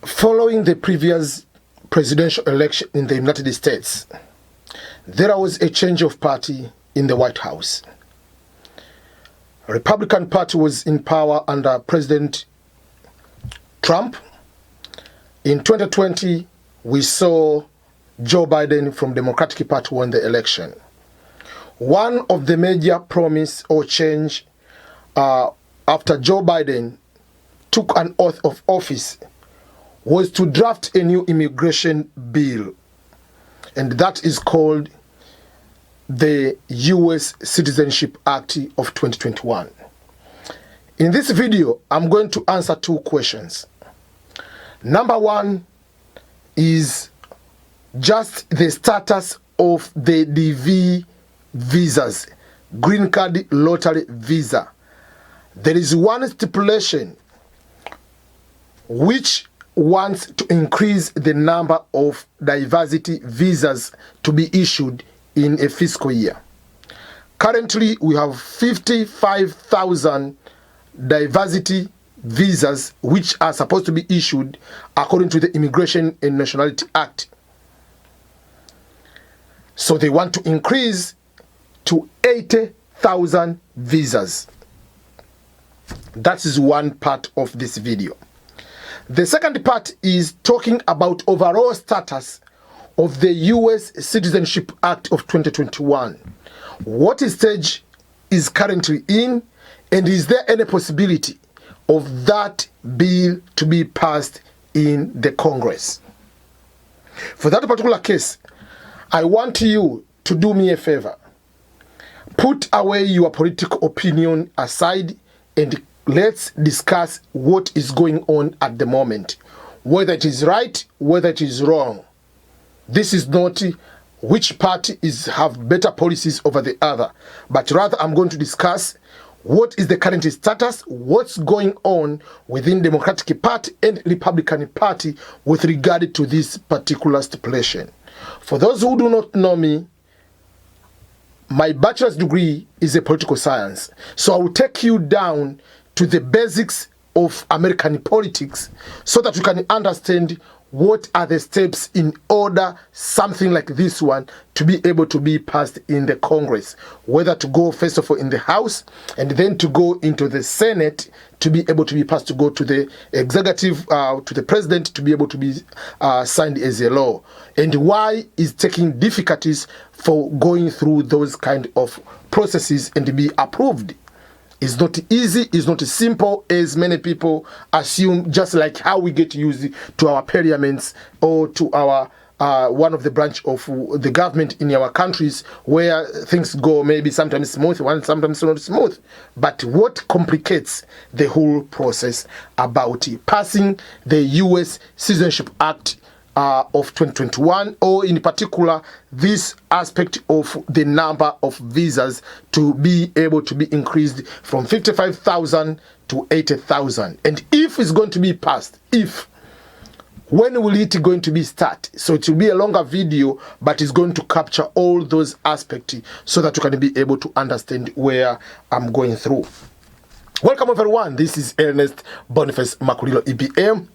Following the previous presidential election in the United States, there was a change of party in the White House. Republican Party was in power under President Trump. In 2020, we saw Joe Biden from Democratic Party won the election. One of the major promise or change after Joe Biden took an oath of office was to draft a new immigration bill, and that is called the U.S. Citizenship Act of 2021. In this video, I'm going to answer two questions. Number one is just the status of the DV visas, green card lottery visa. There is one stipulation which wants to increase the number of diversity visas to be issued in a fiscal year. Currently, we have 55,000 diversity visas which are supposed to be issued according to the Immigration and Nationality Act. So they want to increase to 80,000 visas. That is one part of this video. The second part is talking about overall status of the U.S. Citizenship Act of 2021. What stage is currently in, and is there any possibility of that bill to be passed in the Congress? For that particular case, I want you to do me a favor. Put away your political opinion aside and let's discuss what is going on at the moment. Whether it is right, whether it is wrong. This is not which party have better policies over the other, but rather I'm going to discuss what is the current status, what's going on within Democratic Party and Republican Party with regard to this particular stipulation. For those who do not know me, my bachelor's degree is a political science. So I will take you down to the basics of American politics so that you can understand what are the steps in order something like this one to be able to be passed in the Congress, whether to go first of all in the House and then to go into the Senate to be able to be passed, to go to the executive, to the president to be able to be signed as a law, and why is taking difficulties for going through those kind of processes and to be approved. It's not easy, it's not simple as many people assume, just like how we get used to our parliaments or to our one of the branch of the government in our countries where things go maybe sometimes smooth, sometimes not smooth. But what complicates the whole process about passing the U.S. Citizenship Act of 2021, or in particular this aspect of the number of visas to be able to be increased from 55,000 to 80,000. And if it's going to be passed, when will it going to be start? So it will be a longer video, but it's going to capture all those aspects so that you can be able to understand where I'm going through. Welcome everyone, this is Ernest Boniface Makulilo EBM.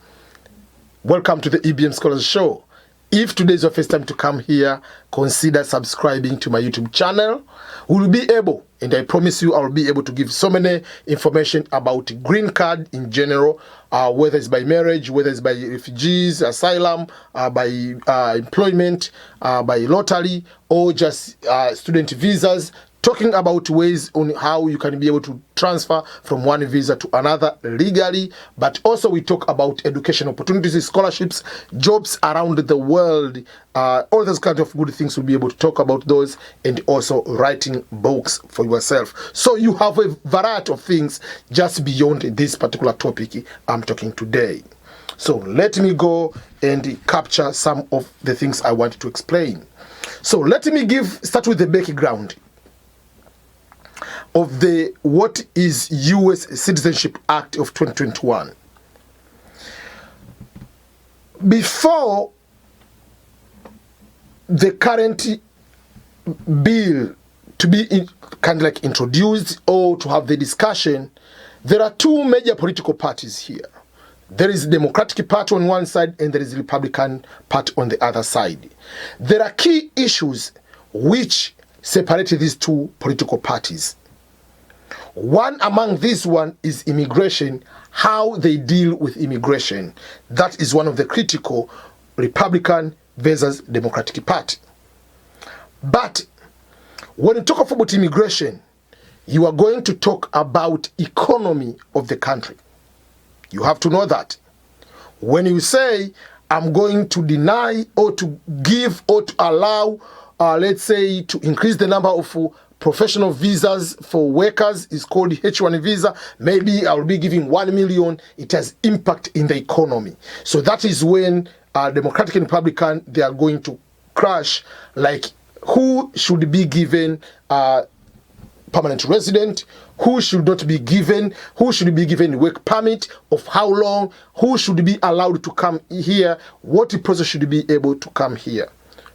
Welcome to the EBM Scholars Show. If today is your first time to come here, consider subscribing to my YouTube channel. We'll be able, and I promise you I will be able to give so many information about green card in general, whether it's by marriage, whether it's by refugees, asylum, by employment, by lottery, or just student visas, talking about ways on how you can be able to transfer from one visa to another legally, but also we talk about education opportunities, scholarships, jobs around the world, all those kinds of good things. We'll be able to talk about those, and also writing books for yourself. So you have a variety of things just beyond this particular topic I'm talking today. So let me go and capture some of the things I want to explain. So let me start with the background of the what is U.S. Citizenship Act of 2021. Before the current bill to be introduced or to have the discussion, there are two major political parties here. There is Democratic Party on one side and there is Republican Party on the other side. There are key issues which separate these two political parties. One among these one is immigration, how they deal with immigration. That is one of the critical Republican versus Democratic Party. But when you talk about immigration, you are going to talk about economy of the country. You have to know that. When you say, I'm going to deny or to give or to allow, let's say, to increase the number of professional visas for workers, is called H1 visa, maybe I'll be giving 1 million, it has impact in the economy. So that is when Democratic and Republican, they are going to crash, like who should be given permanent resident, who should not be given, who should be given work permit, of how long, who should be allowed to come here, what process should be able to come here.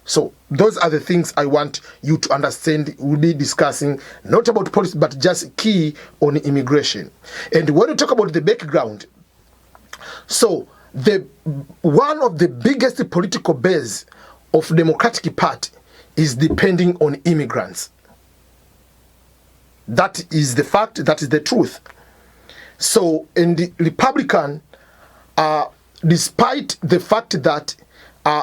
So those are the things I want you to understand. We'll be discussing not about policy, but just key on immigration. And when we talk about the background, so one of the biggest political base of Democratic Party is depending on immigrants. That is the fact, that is the truth. So in the Republican, despite the fact that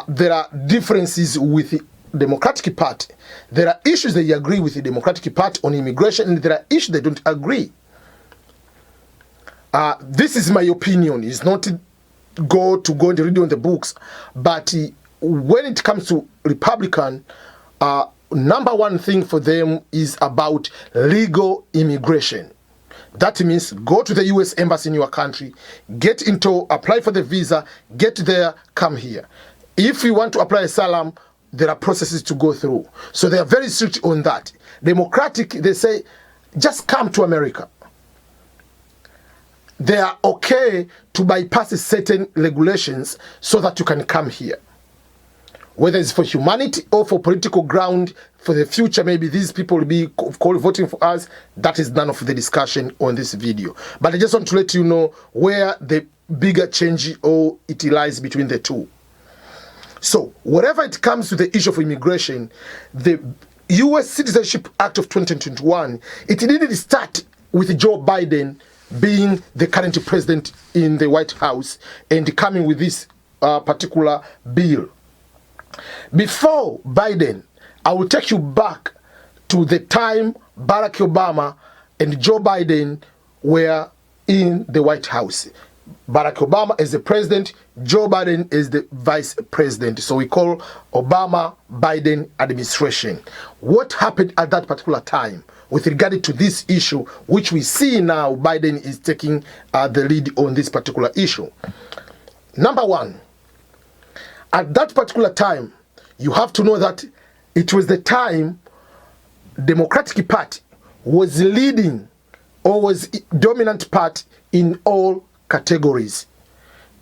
there are differences with the Democratic Party, there are issues they agree with the Democratic Party on immigration, and there are issues they don't agree. This is my opinion. It's not to go and read on the books, but when it comes to Republican, number one thing for them is about legal immigration. That means go to the U.S. Embassy in your country, apply for the visa, get there, come here. If you want to apply asylum, there are processes to go through. So they are very strict on that. Democratic, they say, just come to America. They are okay to bypass certain regulations so that you can come here. Whether it's for humanity or for political ground, for the future, maybe these people will be voting for us. That is none of the discussion on this video. But I just want to let you know where the bigger change or it lies between the two. So, wherever it comes to the issue of immigration, the U.S. Citizenship Act of 2021, it didn't start with Joe Biden being the current president in the White House and coming with this particular bill. Before Biden, I will take you back to the time Barack Obama and Joe Biden were in the White House. Barack Obama is the president, Joe Biden is the vice president. So we call Obama-Biden administration. What happened at that particular time with regard to this issue, which we see now Biden is taking the lead on this particular issue? Number one, at that particular time, you have to know that it was the time Democratic Party was leading or was dominant part in all categories.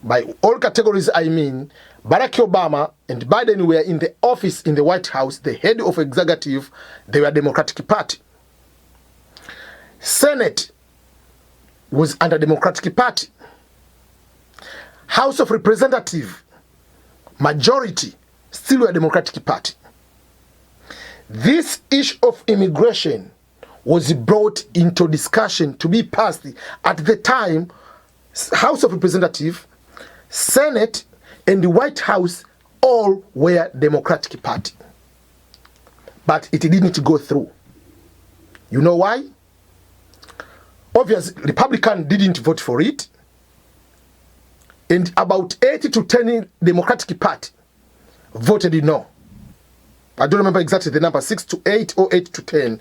By all categories, I mean Barack Obama and Biden were in the office in the White House, the head of executive, they were Democratic Party. Senate was under Democratic Party. House of Representatives, majority, still were Democratic Party. This issue of immigration was brought into discussion to be passed at the time. House of Representatives, Senate, and the White House all were Democratic Party. But it didn't go through. You know why? Obviously, Republican didn't vote for it. And about 80 to 10 Democratic Party voted no. I don't remember exactly the number, 6 to 8 or 8 to 10.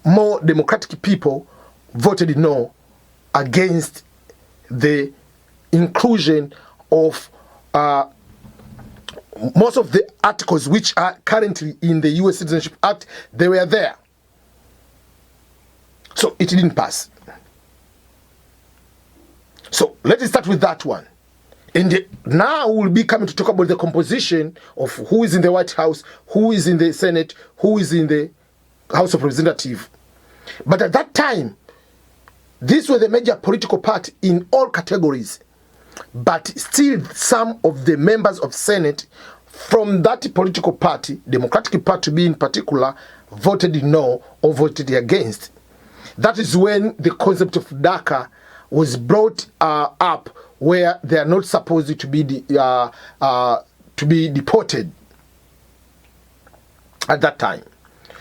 More Democratic people voted no against the inclusion of most of the articles which are currently in the U.S. Citizenship Act. They were there. So it didn't pass. So let's start with that one. And now we'll be coming to talk about the composition of who is in the White House, who is in the Senate, who is in the House of Representatives. But at that time, these were the major political party in all categories. but still some of the members of Senate from that political party, Democratic Party to be in particular, voted no or voted against. That is when the concept of DACA was brought up, where they are not supposed to be deported at that time.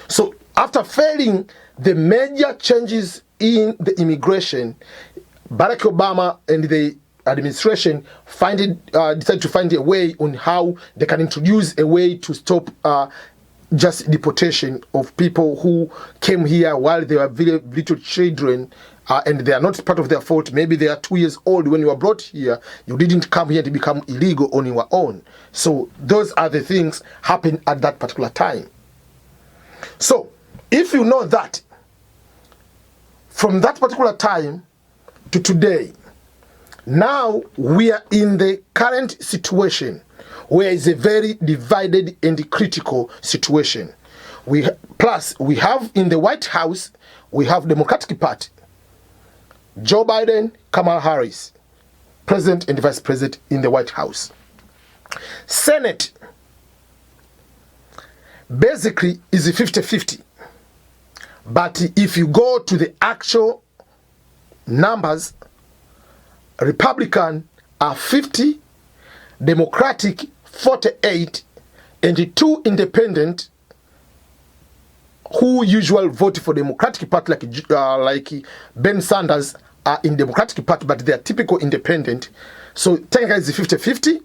So after failing the major changes in the immigration, Barack Obama and the administration decided to find a way on how they can introduce a way to stop just deportation of people who came here while they were very little children, and they are not part of their fault. Maybe they are 2 years old when you were brought here. You didn't come here to become illegal on your own. So those are the things happened at that particular time. So if you know that, from that particular time to today, now we are in the current situation where it's a very divided and critical situation. Plus, we have in the White House, we have Democratic Party, Joe Biden, Kamala Harris, President and Vice President in the White House. Senate basically is 50-50. But if you go to the actual numbers, Republican are 50, Democratic 48, and 2 independent who usually vote for Democratic Party, like Ben Sanders, are in Democratic Party, but they are typical independent. So technically it's 50-50,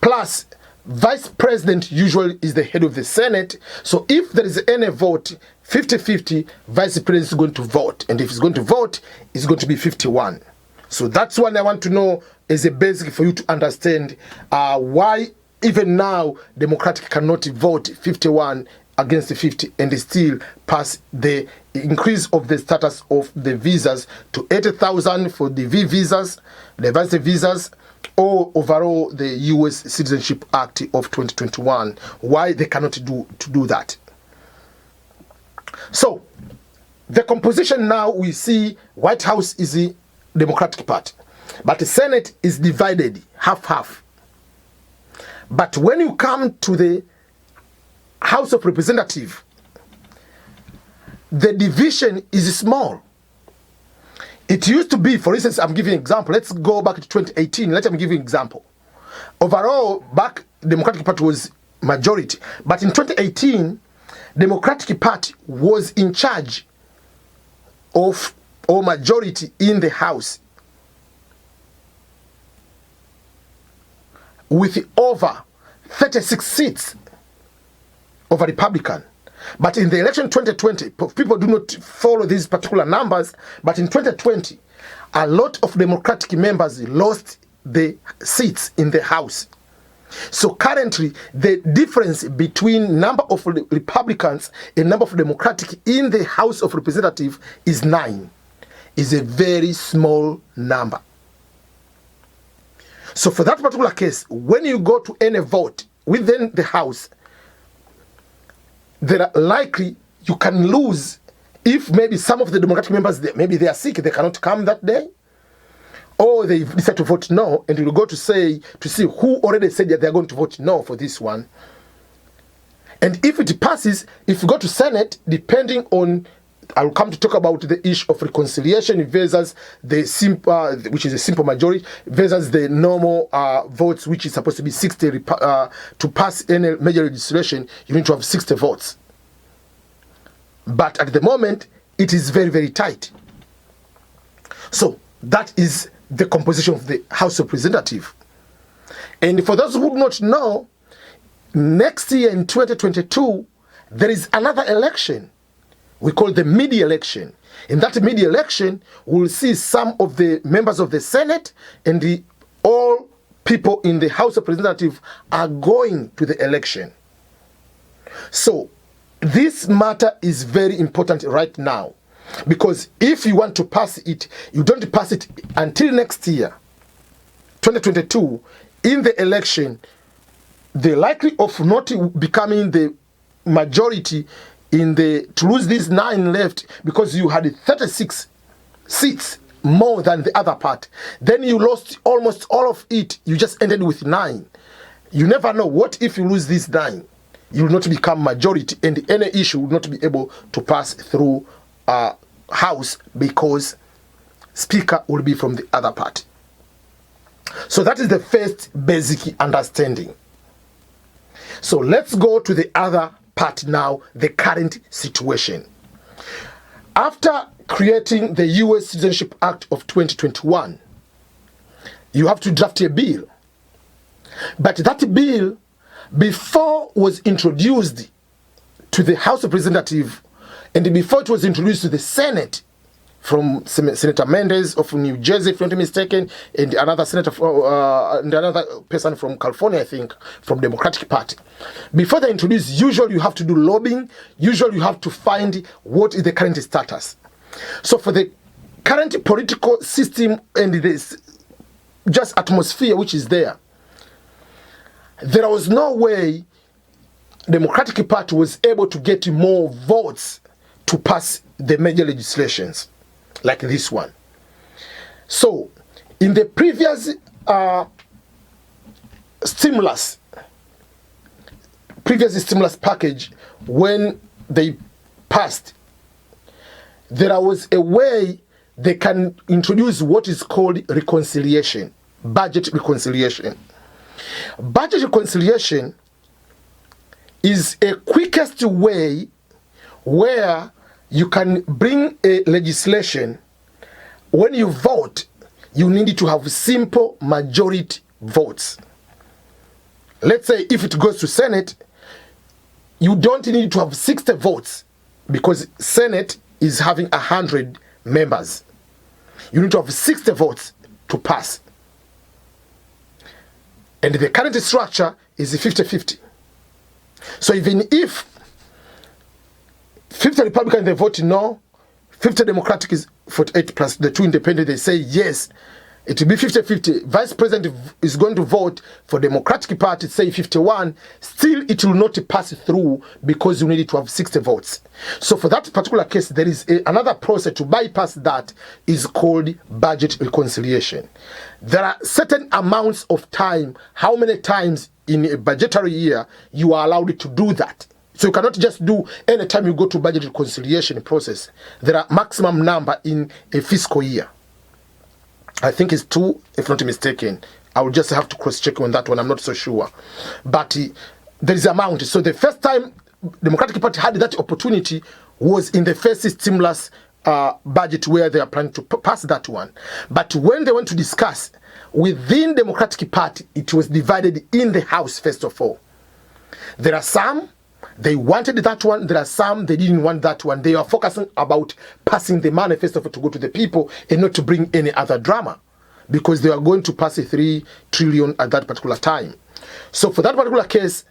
plus Vice President usually is the head of the Senate. So if there is any vote, 50-50, Vice President is going to vote. And if he's going to vote, it's going to be 51. So that's what I want to know as a basic for you to understand why even now Democratic cannot vote 51 against the 50 and still pass the increase of the status of the visas to 80,000 for the V visas, the vice visas, or overall the U.S. Citizenship Act of 2021. Why they cannot do that? So the composition now, we see White House is the Democratic Party, but the Senate is divided half-half. But when you come to the House of Representatives, the division is small. It used to be, for instance, I'm giving an example. Let's go back to 2018. Let me give you an example. Overall, back Democratic Party was majority, but in 2018, Democratic Party was in charge of or majority in the House with over 36 seats of a Republican. But in the election 2020, people do not follow these particular numbers, but in 2020, a lot of Democratic members lost the seats in the House. So currently, the difference between number of Republicans and number of Democratic in the House of Representatives is 9. Is a very small number. So for that particular case, when you go to any vote within the House, there are likely you can lose if maybe some of the Democratic members, maybe they are sick, they cannot come that day, or they decide to vote no, and you go to see who already said that they are going to vote no for this one. And if it passes, if you go to Senate, depending on, I'll come to talk about the issue of reconciliation versus the simple, which is a simple majority, versus the normal votes, which is supposed to be 60 to pass any major legislation. You need to have 60 votes. But at the moment, it is very, very tight. So that is the composition of the House of Representatives. And for those who do not know, next year in 2022, there is another election. We call the mid-election. In that mid-election, we'll see some of the members of the Senate and all people in the House of Representatives are going to the election. So this matter is very important right now, because if you want to pass it, you don't pass it until next year, 2022, in the election. The likelihood of not becoming the majority to lose these 9 left, because you had 36 seats more than the other part. Then you lost almost all of it. You just ended with 9. You never know. What if you lose these 9? You will not become majority, and any issue will not be able to pass through House because Speaker will be from the other party. So that is the first basic understanding. So let's go to the other part now, the current situation. After creating the U.S. Citizenship Act of 2021, you have to draft a bill. But that bill, before was introduced to the House of Representatives, and before it was introduced to the Senate, from Senator Mendes of New Jersey, if I'm not mistaken, and another senator, and another person from California, I think, from Democratic Party. Before they introduce, usually you have to do lobbying. Usually you have to find what is the current status. So for the current political system and this just atmosphere which is there, there was no way Democratic Party was able to get more votes to pass the major legislations like this one. So in the previous stimulus package, when they passed, there was a way they can introduce what is called reconciliation, budget reconciliation. Budget reconciliation is a quickest way where you can bring a legislation. When you vote, you need to have simple majority votes. Let's say if it goes to Senate, you don't need to have 60 votes because Senate is having 100 members. You need to have 60 votes to pass. And the current structure is 50-50. So even if 50 Republicans, they vote no, 50 Democratic is 48 plus the 2 independent, they say yes, it will be 50-50. Vice President is going to vote for Democratic Party, say 51, still it will not pass through because you need to have 60 votes. So for that particular case, there is another process to bypass that is called budget reconciliation. There are certain amounts of time, how many times in a budgetary year you are allowed to do that. So you cannot just do any time you go to budget reconciliation process. There are maximum number in a fiscal year. I think it's 2, if not mistaken. I will just have to cross-check on that one. I'm not so sure. But there is amount. So the first time Democratic Party had that opportunity was in the first stimulus budget where they are planning to pass that one. But when they went to discuss within Democratic Party, it was divided in the House first of all. There are some they wanted that one. There are some they didn't want that one. They are focusing about passing the manifesto to go to the people and not to bring any other drama, because they are going to pass a 3 trillion at that particular time. So for that particular case,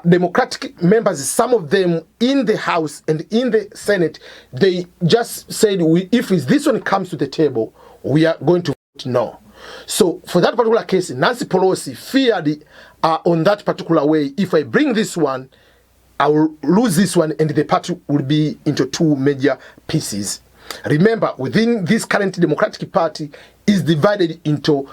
Democratic members, some of them in the House and in the Senate, they just said, if this one comes to the table, we are going to vote no. So for that particular case, Nancy Pelosi feared on that particular way, if I bring this one, I will lose this one and the party will be into 2 major pieces. Remember, within this current Democratic Party is divided into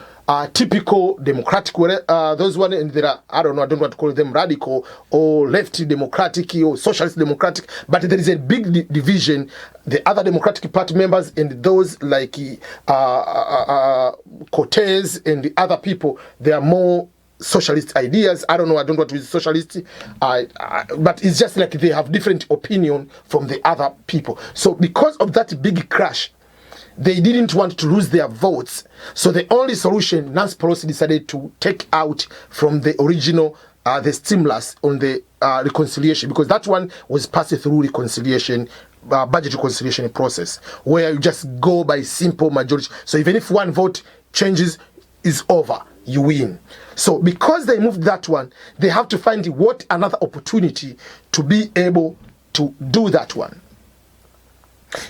typical Democratic, those one, and there are, I don't want to call them radical or left Democratic or socialist Democratic, but there is a big division. The other Democratic Party members and those like Cortez and the other people, they are more socialist ideas. I don't want to use socialist, but it's just like they have different opinion from the other people. So because of that big crash, they didn't want to lose their votes. So the only solution, Nancy Pelosi decided to take out from the original, the stimulus on the reconciliation, because that one was passed through reconciliation, budget reconciliation process, where you just go by simple majority. So even if one vote changes, is over, you win. So because they moved that one, they have to find what another opportunity to be able to do that one.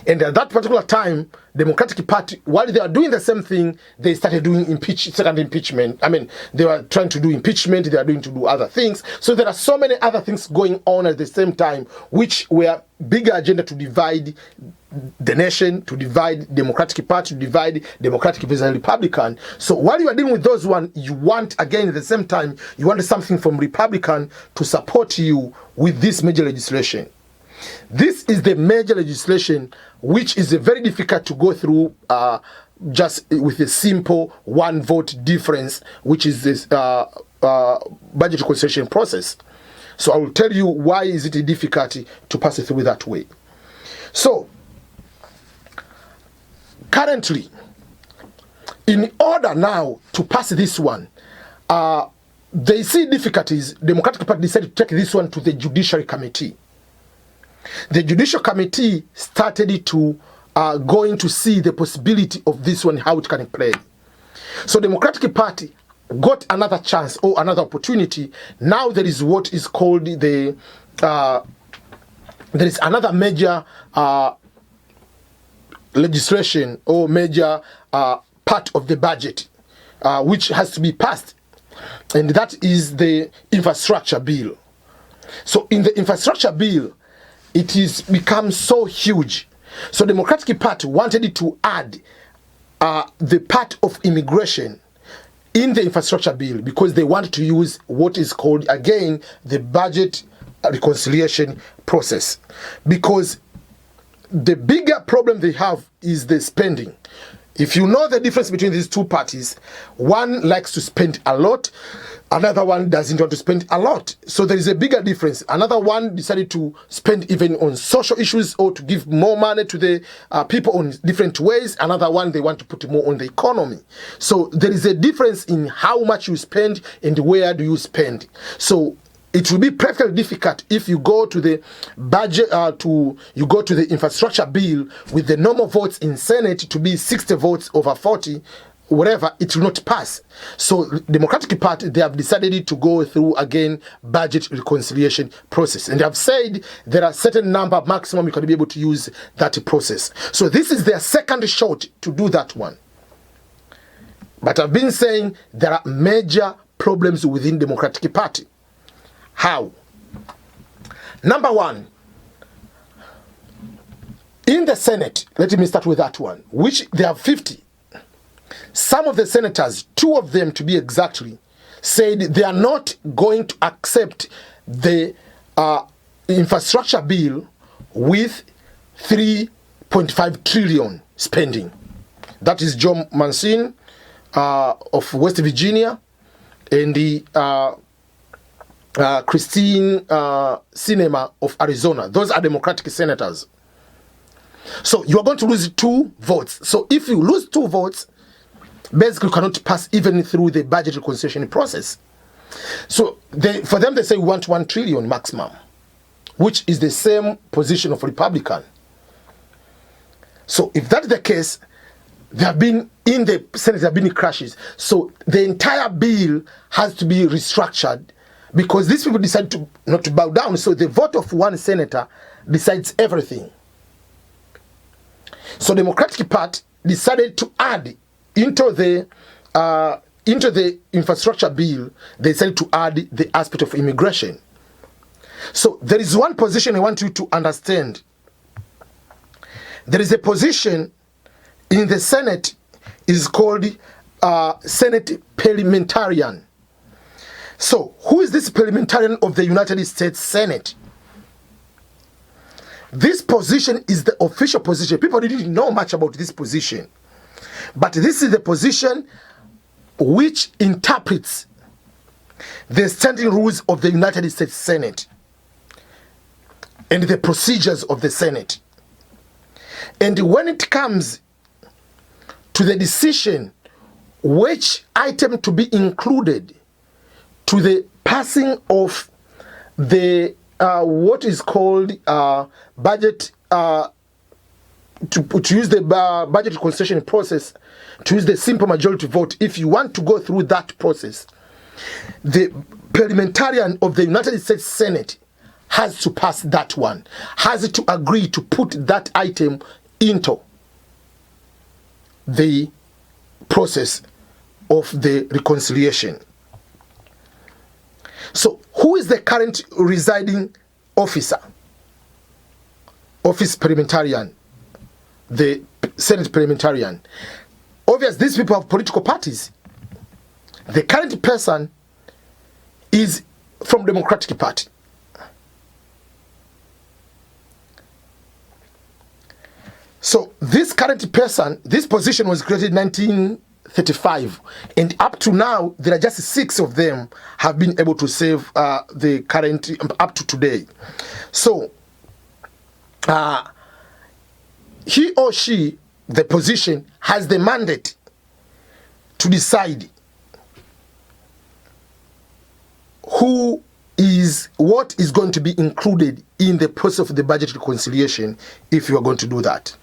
And at that particular time, Democratic Party, while they are doing the same thing, they started doing second impeachment. I mean, they were trying to do impeachment, they are doing to do other things. So there are so many other things going on at the same time, which were bigger agenda to divide the nation, to divide Democratic Party, to divide Democratic versus Republican. So while you are dealing with those one, you want, again, at the same time, you want something from Republican to support you with this major legislation. This is the major legislation which is very difficult to go through just with a simple one vote difference, which is this budget reconciliation process. So I will tell you why is it a difficulty to pass it through that way. So currently, in order now to pass this one, they see difficulties. Democratic Party decided to take this one to the Judiciary Committee. The Judicial Committee started to going to see the possibility of this one, how it can play. So Democratic Party got another chance or another opportunity. Now there is what is called the there is another major legislation or major part of the budget which has to be passed, and that is the infrastructure bill. So in the infrastructure bill, it is become so huge. So Democratic Party wanted to add the part of immigration in the infrastructure bill because they want to use what is called, again, the budget reconciliation process. Because the bigger problem they have is the spending. If you know the difference between these two parties, one likes to spend a lot, another one doesn't want to spend a lot. So there is a bigger difference. Another one decided to spend even on social issues or to give more money to the people on different ways. Another one, they want to put more on the economy. So there is a difference in how much you spend and where do you spend. So it will be practically difficult if you go to the budget, you go to the infrastructure bill with the normal votes in Senate to be 60 votes over 40, whatever, it will not pass. So Democratic Party, they have decided to go through, again, budget reconciliation process. And they have said there are certain number maximum you can be able to use that process. So this is their second shot to do that one. But I've been saying there are major problems within Democratic Party. How? Number one, in the Senate, let me start with that one, which they have 50. Some of the senators, 2 of them to be exactly, said they are not going to accept the infrastructure bill with 3.5 trillion spending. That is John Manchin of West Virginia and the Christine Sinema of Arizona. Those are Democratic senators. So you are going to lose 2 votes. So if you lose 2 votes, basically you cannot pass even through the budget reconciliation process. So for them, they say we want 1 trillion maximum, which is the same position of Republican. So if that's the case, there have been, in the Senate, there have been crashes. So the entire bill has to be restructured because these people decide to not to bow down. So the vote of 1 senator decides everything. So Democratic Party decided to add into the infrastructure bill, they decided to add the aspect of immigration. So there is one position I want you to understand. There is a position in the Senate is called Senate Parliamentarian. So who is this parliamentarian of the United States Senate? This position is the official position. People didn't know much about this position. But this is the position which interprets the standing rules of the United States Senate and the procedures of the Senate. And when it comes to the decision which item to be included to the passing of the what is called budget, to use the budget reconciliation process, to use the simple majority vote, if you want to go through that process, the parliamentarian of the United States Senate has to pass that one, has to agree to put that item into the process of the reconciliation. So who is the current residing officer? Office Parliamentarian, the Senate Parliamentarian. Obviously, these people have political parties. The current person is from Democratic Party. So this current person, this position was created in 1935, and up to now, there are just 6 of them have been able to serve the current, up to today. So he or she, the position, has the mandate to decide what is going to be included in the process of the budget reconciliation if you are going to do that.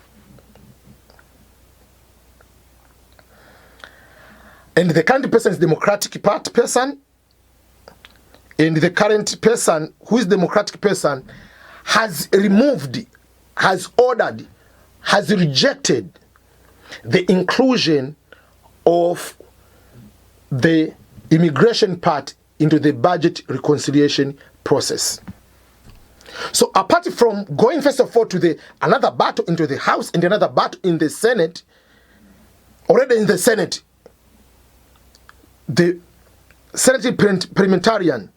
And the current person is Democratic Party person, and the current person who is Democratic person has removed, has ordered, has rejected the inclusion of the immigration part into the budget reconciliation process. So apart from going first of all to another battle into the House and another battle in the Senate, already in the Senate, the Senate Parliamentarian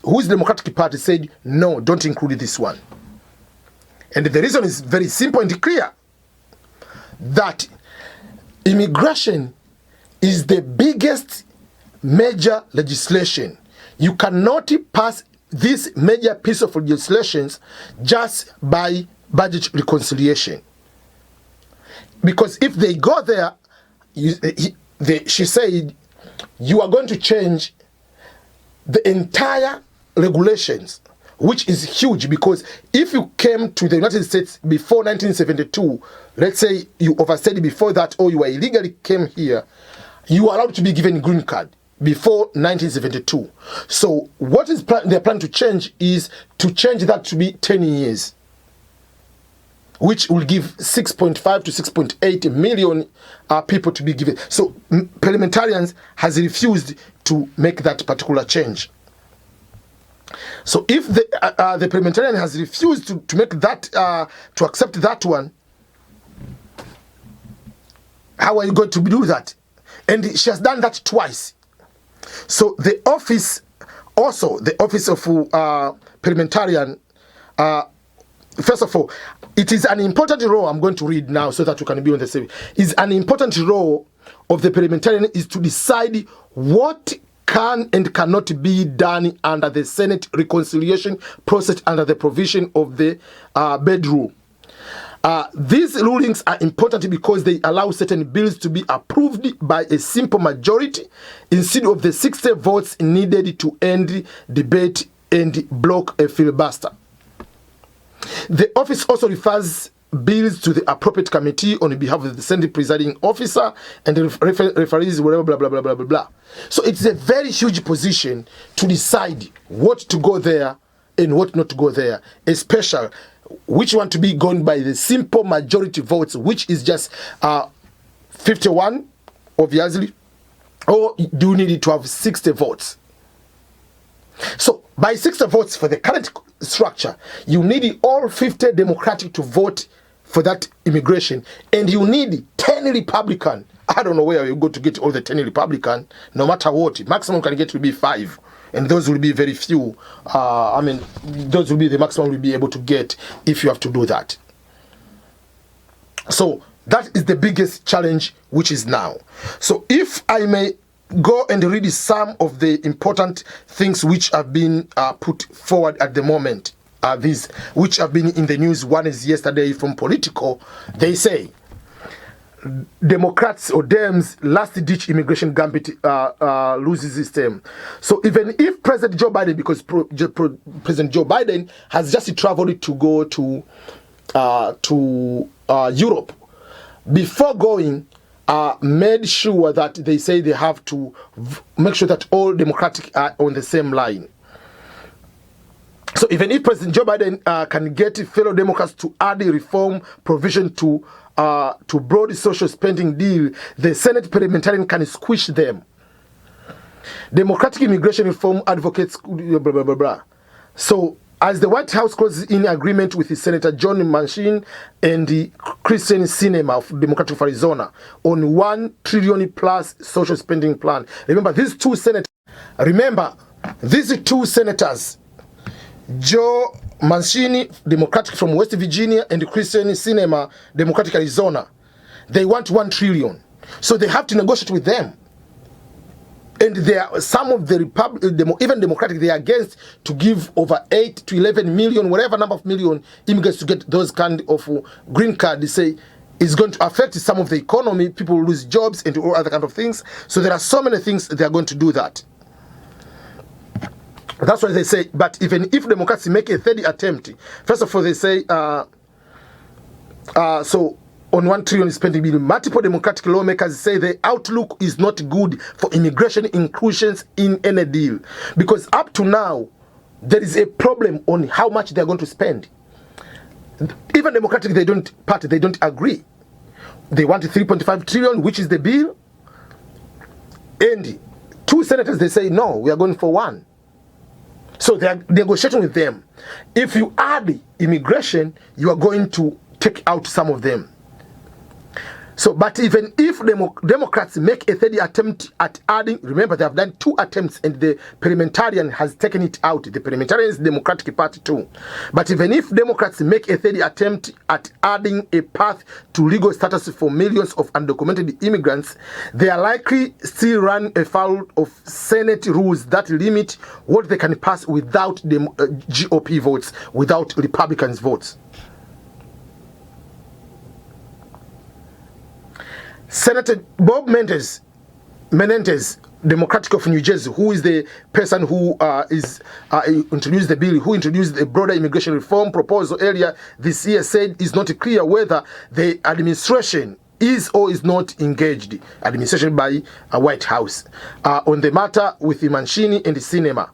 who's Democratic Party, said, no, don't include this one. And the reason is very simple and clear, that immigration is the biggest major legislation. You cannot pass this major piece of legislation just by budget reconciliation. Because if they go there, she said, you are going to change the entire regulations, which is huge, because if you came to the United States before 1972, let's say you overstayed before that, or you were illegally came here, you are allowed to be given a green card before 1972. So what is they're planning to change is to change that to be 10 years, which will give 6.5 to 6.8 million people to be given. So parliamentarians has refused to make that particular change. So if the parliamentarian has refused to make that, to accept that one, how are you going to do that? And she has done that twice. So the office, also the office of parliamentarian, first of all, it is an important role, I'm going to read now so that you can be on the same. Is an important role of the parliamentarian is to decide what can and cannot be done under the Senate reconciliation process under the provision of the bed rule. These rulings are important because they allow certain bills to be approved by a simple majority instead of the 60 votes needed to end debate and block a filibuster. The office also refers bills to the appropriate committee on behalf of the Senate presiding officer and the referees, whatever, blah, blah, blah, blah, blah, blah. So it's a very huge position to decide what to go there and what not to go there, especially which one to be gone by the simple majority votes, which is just 51, obviously, or do you need to have 60 votes? So by 60 votes for the current structure, you need all 50 Democratic to vote for that immigration, and you need 10 Republican. I don't know where you go to get all the 10 Republican, no matter what. Maximum you can get will be 5, and those will be very few. Those will be the maximum we'll be able to get if you have to do that. So that is the biggest challenge which is now. So if I may go and read some of the important things which have been put forward at the moment, these which have been in the news. One is yesterday from Politico. They say Democrats or Dems last-ditch immigration gambit loses its term. So even if President Joe Biden, because President Joe Biden has just traveled to go to Europe, before going, made sure that they say they have to make sure that all Democratic are on the same line. So even if President Joe Biden can get fellow Democrats to add a reform provision to broad social spending deal, the Senate Parliamentarian can squish them. Democratic immigration reform advocates blah, blah, blah, blah. So as the White House closes in agreement with Senator John Manchin and the Christian Sinema of Democratic of Arizona on $1 trillion plus social spending plan. Remember, these two senators, Joe Manchin, Democratic from West Virginia, and Christian Sinema, Democratic Arizona, they want $1 trillion. So they have to negotiate with them. And there are some of the even Democratic, they are against to give over 8 to 11 million, whatever number of million immigrants to get those kind of green card. They say it's going to affect some of the economy. People will lose jobs and all other kind of things. So there are so many things they are going to do that. That's why they say, but even if Democrats make a third attempt, first of all, they say, so on $1 trillion spending bill, multiple Democratic lawmakers say the outlook is not good for immigration inclusions in any deal. Because up to now, there is a problem on how much they're going to spend. Even Democratic, they don't agree. They want 3.5 trillion, which is the bill. And two senators, they say, no, we are going for one. So they are negotiating with them. If you add immigration, you are going to take out some of them. So, but even if Democrats make a third attempt at adding, remember they have done 2 attempts and the Parliamentarian has taken it out. The Parliamentarian is the Democratic Party too. But even if Democrats make a third attempt at adding a path to legal status for millions of undocumented immigrants, they are likely still run afoul of Senate rules that limit what they can pass without the GOP votes, without Republicans votes. Senator Bob Menendez, Democratic of New Jersey, who is the person who introduced the bill, who introduced the broader immigration reform proposal earlier this year, said it's not clear whether the administration is or is not engaged, administration by a White House, on the matter with the Manchin and the Sinema.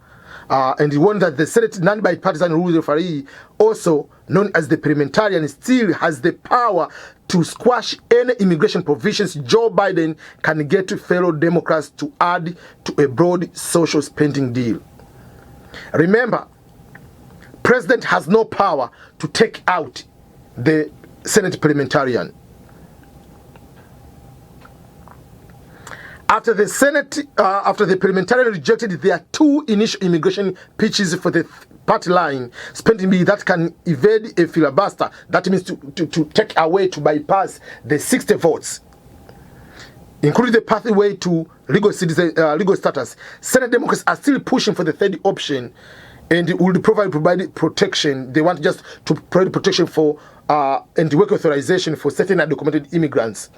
And he warned that the Senate non-bipartisan rules referee, also known as the Parliamentarian, still has the power to squash any immigration provisions Joe Biden can get fellow Democrats to add to a broad social spending deal. Remember, President has no power to take out the Senate Parliamentarian. After the Parliamentarian rejected their 2 initial immigration pitches for the party line spending bill that can evade a filibuster, that means to take away, to bypass the 60 votes, including the pathway to legal status, Senate Democrats are still pushing for the third option and will provide protection. They want just to provide protection for and work authorization for certain undocumented immigrants.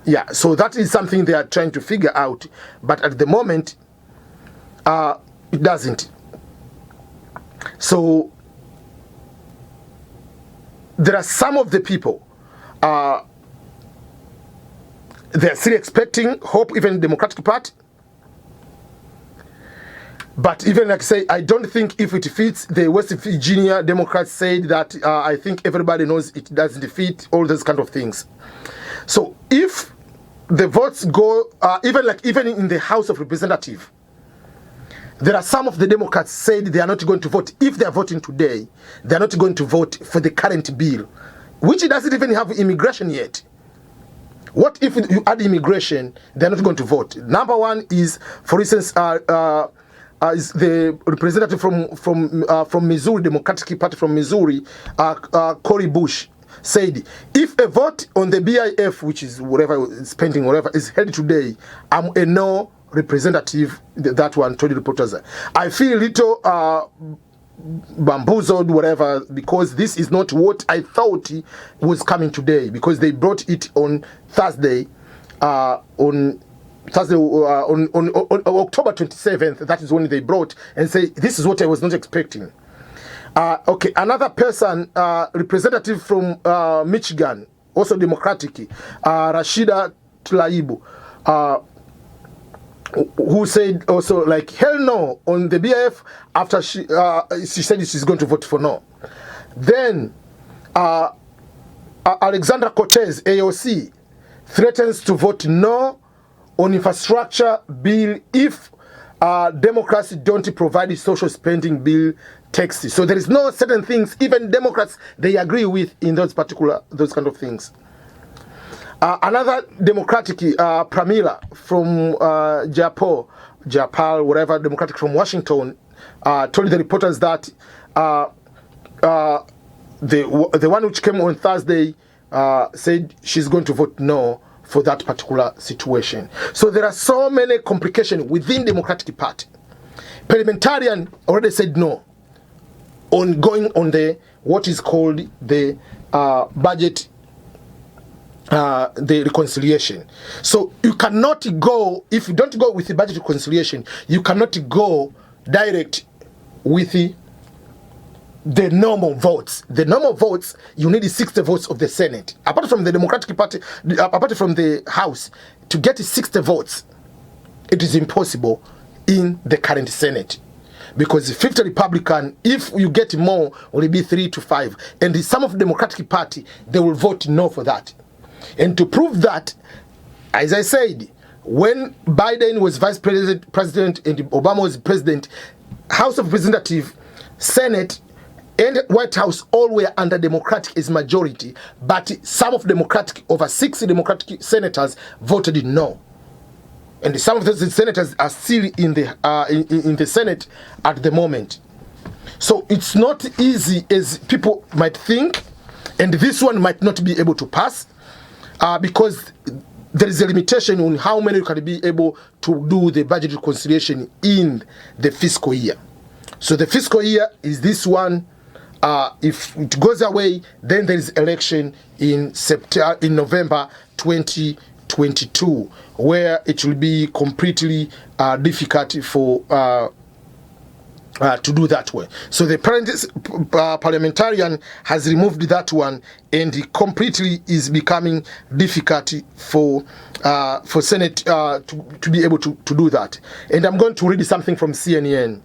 Yeah, so that is something they are trying to figure out, but at the moment, it doesn't. So there are some of the people, they're still expecting hope, even the Democratic Party. But even like I say, I don't think if it fits, the West Virginia Democrats said that I think everybody knows it doesn't fit, all those kind of things. So if the votes go, even in the House of Representatives, there are some of the Democrats said they are not going to vote. If they are voting today, they are not going to vote for the current bill, which doesn't even have immigration yet. What if you add immigration? They are not going to vote. Number one is, for instance, is the representative from Missouri, Democratic Party from Missouri, Cory Bush, said, if a vote on the BIF, which is whatever spending, whatever is held today, I'm a no representative. That one told the reporters. I feel a little bamboozled, whatever, because this is not what I thought was coming today, because they brought it on Thursday, on October 27th. That is when they brought and say, this is what I was not expecting. Okay, another person, representative from Michigan, also Democratic, Rashida Tlaib, who said also like hell no on the BIF after she said she's going to vote for no. Then Alexandra Cortez, AOC, threatens to vote no on infrastructure bill if Democrats don't provide social spending bill text. So there is no certain things even Democrats they agree with in those kind of things. Another Democratic, Pramila from Japal, whatever, Democratic from Washington, told the reporters that the one which came on Thursday said she's going to vote no for that particular situation. So there are so many complications within Democratic Party. Parliamentarian already said no on going on the what is called the budget. The reconciliation. So you cannot go, if you don't go with the budget reconciliation, you cannot go direct with the normal votes. The normal votes, you need 60 votes of the Senate. Apart from the Democratic Party, apart from the House, to get 60 votes, it is impossible in the current Senate. Because 50 Republican, if you get more, will be 3 to 5. And some of the Democratic Party, they will vote no for that. And to prove that, as I said, when Biden was vice president and Obama was president, House of Representatives, Senate, and White House all were under Democratic as majority, but some of Democratic, over 60 Democratic senators voted no. And some of those senators are still in the Senate at the moment. So it's not easy as people might think, and this one might not be able to pass. Because there is a limitation on how many you can be able to do the budget reconciliation in the fiscal year. So the fiscal year is this one. If it goes away, then there is election in November 2022, where it will be completely difficult for to do that way. So the parliamentarian has removed that one, and it completely is becoming difficult for Senate to be able to do that. And I'm going to read something from CNN.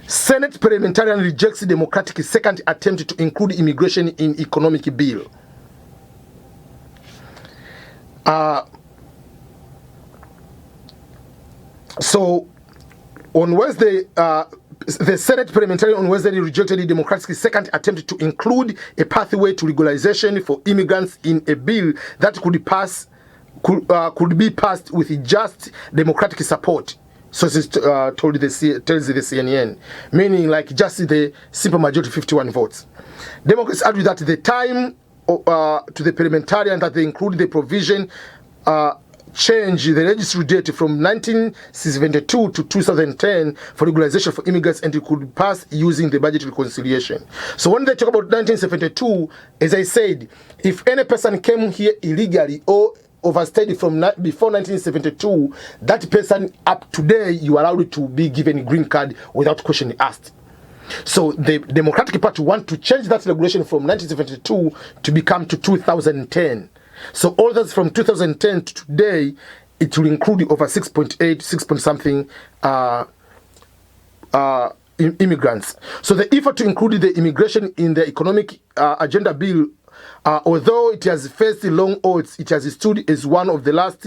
Senate parliamentarian rejects Democratic second attempt to include immigration in economic bill. So on Wednesday, the Senate parliamentarian on Wednesday rejected the Democratic second attempt to include a pathway to legalization for immigrants in a bill that could be passed with just Democratic support. Sources tells the CNN, meaning like just the simple majority, 51 votes. Democrats argue that the time to the parliamentarian that they include the provision change the registry date from 1972 to 2010 for legalization for immigrants, and it could pass using the budget reconciliation. So when they talk about 1972, as I said, if any person came here illegally or overstayed from before 1972, that person up today you are allowed to be given a green card without question asked. So the Democratic Party want to change that regulation from 1972 to become to 2010. So all that's from 2010 to today, it will include over 6.8, 6 point something immigrants. So the effort to include the immigration in the economic agenda bill, although it has faced long odds, it has stood as one of the last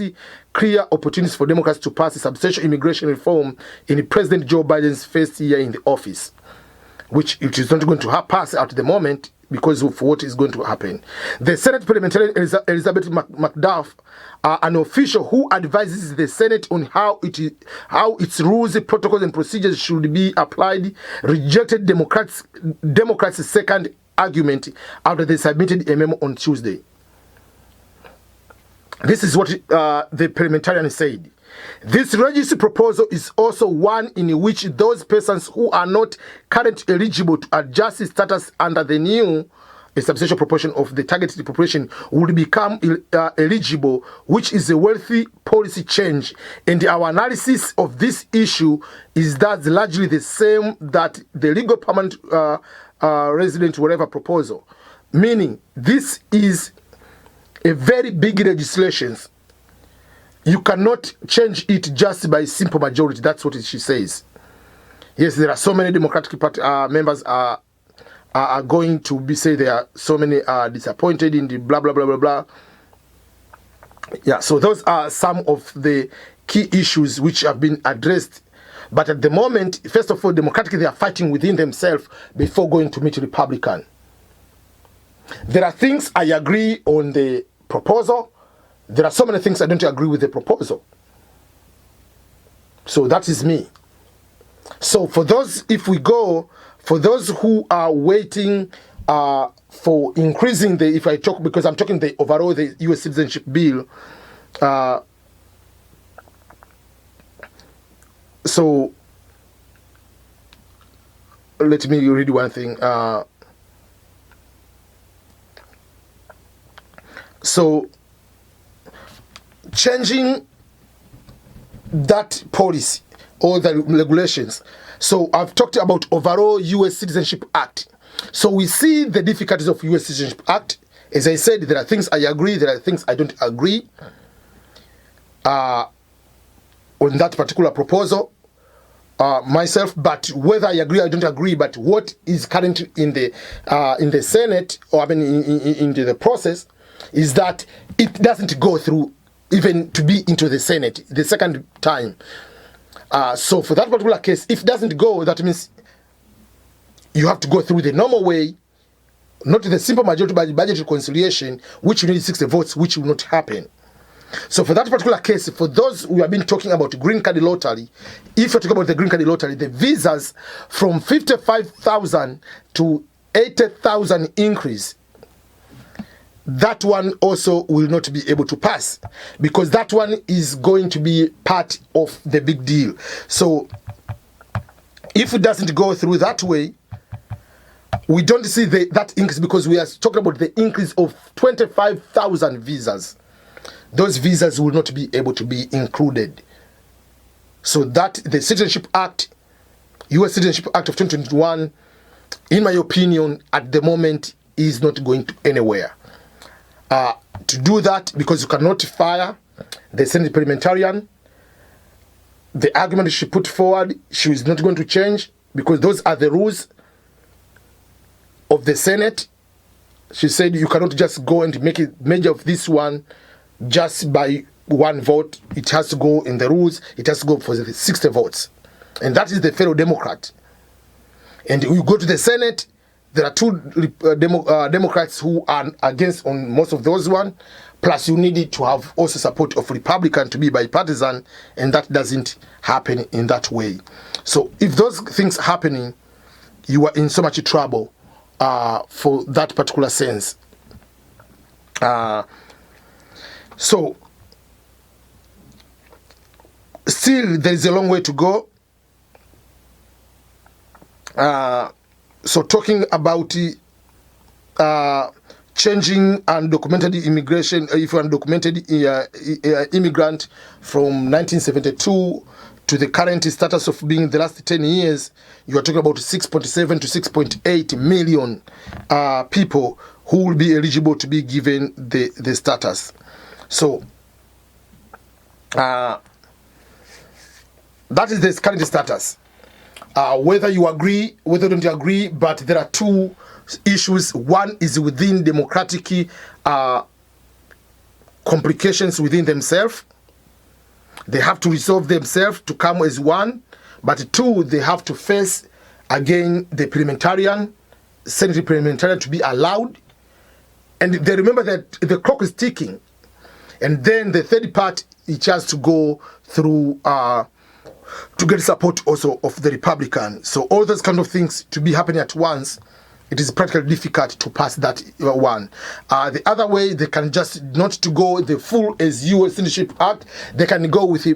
clear opportunities for Democrats to pass a substantial immigration reform in President Joe Biden's first year in the office, which it is not going to pass at the moment because of what is going to happen. The Senate parliamentarian Elizabeth McDuff, an official who advises the Senate on how its rules, protocols, and procedures should be applied, rejected Democrats' second argument after they submitted a memo on Tuesday. This is what the parliamentarian said. This registry proposal is also one in which those persons who are not currently eligible to adjust status under the new a substantial proportion of the targeted population would become eligible, which is a wealthy policy change. And our analysis of this issue is that largely the same that the legal permanent resident whatever proposal, meaning this is a very big legislation. you cannot change it just by simple majority. That's what she says. Yes, there are so many Democratic Party members are going to be say there are so many disappointed in the blah blah blah blah blah. Yeah, so those are some of the key issues which have been addressed. But at the moment, first of all, Democratic, they are fighting within themselves before going to meet Republican. There are things I agree on the proposal. There are so many things I don't agree with the proposal. So that is me. So for those, if we go, for those who are waiting for increasing the, if I talk, because I'm talking the overall, the U.S. citizenship bill, so let me read one thing. So changing that policy or the regulations. So I've talked about overall U.S. Citizenship Act. So we see the difficulties of U.S. Citizenship Act. As I said, there are things I agree, there are things I don't agree on that particular proposal myself. But whether I agree or I don't agree, but what is currently in the Senate, or I mean into the process, is that it doesn't go through even to be into the Senate the second time. So for that particular case, if it doesn't go, that means you have to go through the normal way, not the simple majority by budget reconciliation, which you need 60 votes, which will not happen. So for that particular case, for those who have been talking about green card lottery, if you're talking about the green card lottery, the visas from 55,000 to 80,000 increase, that one also will not be able to pass, because that one is going to be part of the big deal. So if it doesn't go through that way, we don't see that increase, because we are talking about the increase of 25,000 visas. Those visas will not be able to be included. So that the Citizenship Act, U.S. Citizenship Act of 2021, in my opinion, at the moment is not going to anywhere. To do that, because you cannot fire the Senate Parliamentarian, the argument she put forward, she is not going to change, because those are the rules of the Senate. She said you cannot just go and make it major of this one just by one vote. It has to go in the rules. It has to go for the 60 votes. And that is the fellow Democrat. And you go to the Senate, there are two Democrats who are against on most of those one. Plus, you need to have also support of Republican to be bipartisan, and that doesn't happen in that way. So if those things happening, you are in so much trouble for that particular sense. So still, there is a long way to go. So talking about changing undocumented immigration, if you're undocumented immigrant from 1972 to the current status of being the last 10 years, you are talking about 6.7 to 6.8 million people who will be eligible to be given the status. So that is the current status. Whether you agree, whether you don't agree, but there are two issues. One is within democratic complications within themselves. They have to resolve themselves to come as one. But two, they have to face again the parliamentarian, Senate parliamentarian to be allowed. And they remember that the clock is ticking. And then the third part, it has to go through to get support also of the Republican. So all those kind of things to be happening at once, it is practically difficult to pass that one. The other way, they can just not to go the full as U.S. Citizenship Act, they can go with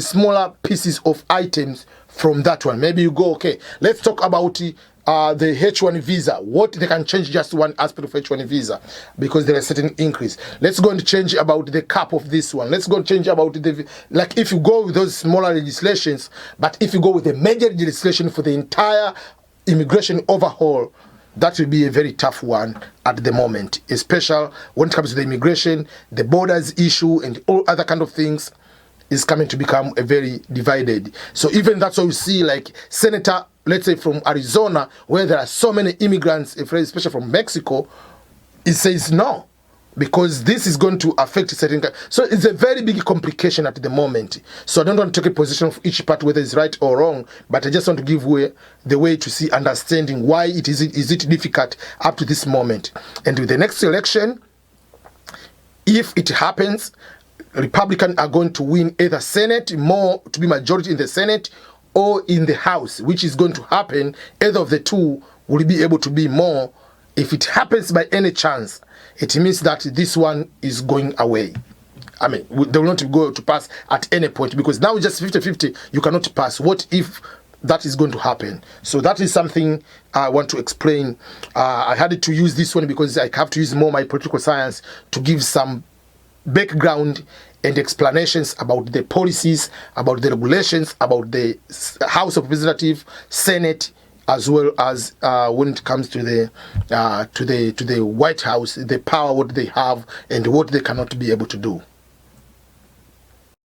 smaller pieces of items from that one. Maybe you go, okay, let's talk about the H1 visa. What they can change just one aspect of H1 visa, because there is a certain increase. Let's go and change about the cap of this one. Let's go and change about the, like if you go with those smaller legislations, but if you go with the major legislation for the entire immigration overhaul, that will be a very tough one at the moment, especially when it comes to the immigration, the borders issue, and all other kind of things. is coming to become a very divided. So even that's why you see like Senator, let's say from Arizona, where there are so many immigrants, especially from Mexico, it says no, because this is going to affect certain. So it's a very big complication at the moment. So I don't want to take a position of each part whether it's right or wrong, but I just want to give the way to see understanding why is it difficult up to this moment. And with the next election, if it happens, Republicans are going to win either Senate, more to be majority in the Senate, or in the House, which is going to happen. Either of the two will be able to be more. If it happens by any chance, it means that this one is going away. I mean, they will not go to pass at any point, because now it's just 50-50. You cannot pass. What if that is going to happen? So that is something I want to explain. I had to use this one because I have to use more my political science to give some background and explanations about the policies, about the regulations, about the House of Representatives, Senate, as well as when it comes to the White House, the power what they have and what they cannot be able to do.